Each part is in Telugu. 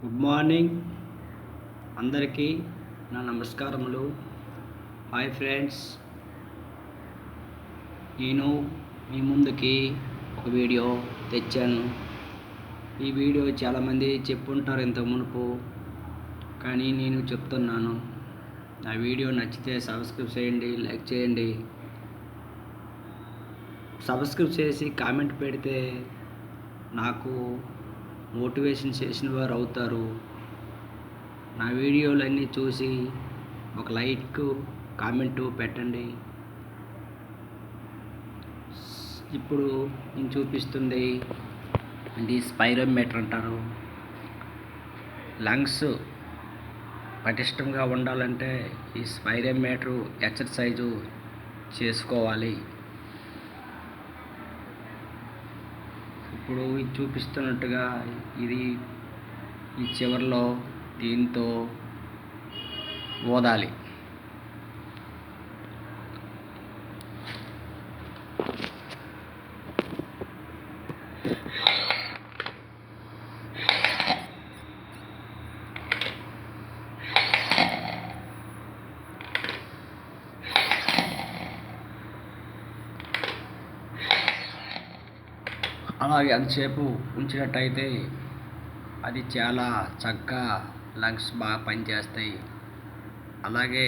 గుడ్ మార్నింగ్ అందరికీ నా నమస్కారములు. హాయ్ ఫ్రెండ్స్, నేను మీ ముందుకి ఒక వీడియో తెచ్చాను. ఈ వీడియో చాలామంది చెప్పుంటారు ఇంత మునుపు, కానీ నేను చెప్తున్నాను. నా వీడియో నచ్చితే సబ్స్క్రైబ్ చేయండి, లైక్ చేయండి. సబ్స్క్రైబ్ చేసి కామెంట్ పెడితే నాకు మోటివేషన్ చేసిన వారు అవుతారు. నా వీడియోలన్నీ చూసి ఒక లైక్ కామెంటు పెట్టండి. ఇప్పుడు నేను చూపిస్తుంది ఇది స్పైరోమీటర్ అంటారు. లంగ్స్ పటిష్టంగా ఉండాలంటే ఈ స్పైరోమీటర్ ఎక్సర్సైజు చేసుకోవాలి. ఇప్పుడు ఇది చూపిస్తున్నట్టుగా ఇది ఈ చివరిలో దీంతో ఊదాలి. అలాగే అంతసేపు ఉంచినట్టయితే అది చాలా చక్కగా లంగ్స్ బాగా పనిచేస్తాయి. అలాగే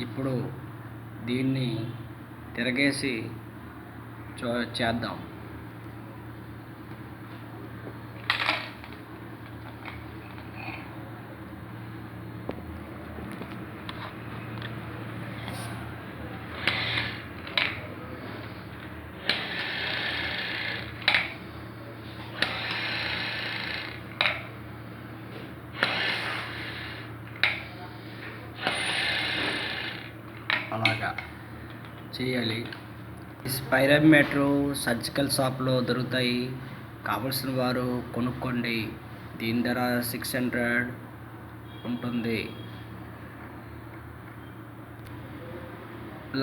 ఇప్పుడు దీన్ని తిరగేసి చేద్దాం. అలాగా చేయాలి. ఈ స్పైరోమీటర్ సర్జికల్ షాప్లో దొరుకుతాయి. కావలసిన వారు కొనుక్కోండి. దీని ధర 600 ఉంటుంది.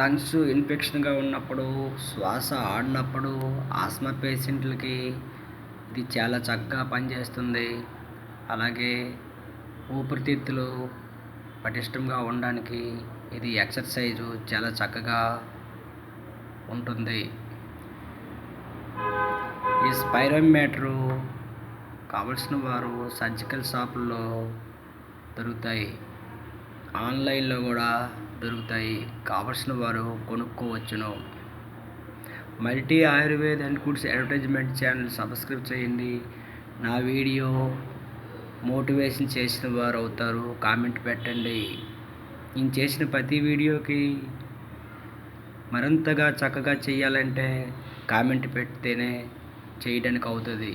లంగ్స్ ఇన్ఫెక్షన్గా ఉన్నప్పుడు, శ్వాస ఆడినప్పుడు, ఆస్మా పేషెంట్లకి ఇది చాలా చక్కగా పనిచేస్తుంది. అలాగే ఊపిరితిత్తులు పటిష్టంగా ఉండడానికి ఇది ఎక్సర్సైజు చాలా చక్కగా ఉంటుంది. ఈ స్పైరోమీటరు కావలసిన వారు సర్జికల్ షాపుల్లో దొరుకుతాయి, ఆన్లైన్లో కూడా దొరుకుతాయి. కావలసిన వారు కొనుక్కోవచ్చును. Multi Ayurved and foods advertisement channel subscribe చేయండి. నా వీడియో మోటివేషన్ చేసిన వారు అవుతారు. కామెంట్ పెట్టండి. నేను చేసిన ప్రతి వీడియోకి మరింతగా చక్కగా చేయాలంటే కామెంట్ పెడితేనే చేయడానికి అవుతుంది.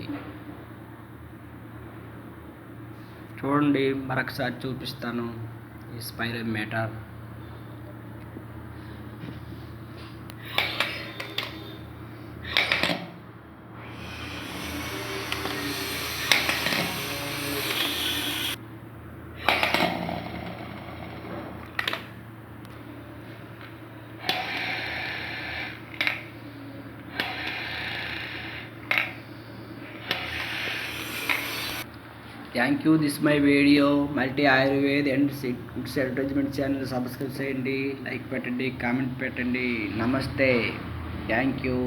చూడండి, మరొకసారి చూపిస్తాను ఈ spirometer. Thank you. This my video. Multi Ayurved and foods advertisement channel subscribe చేయండి, లైక్ పెట్టండి, కామెంట్ పెట్టండి. నమస్తే. Thank you.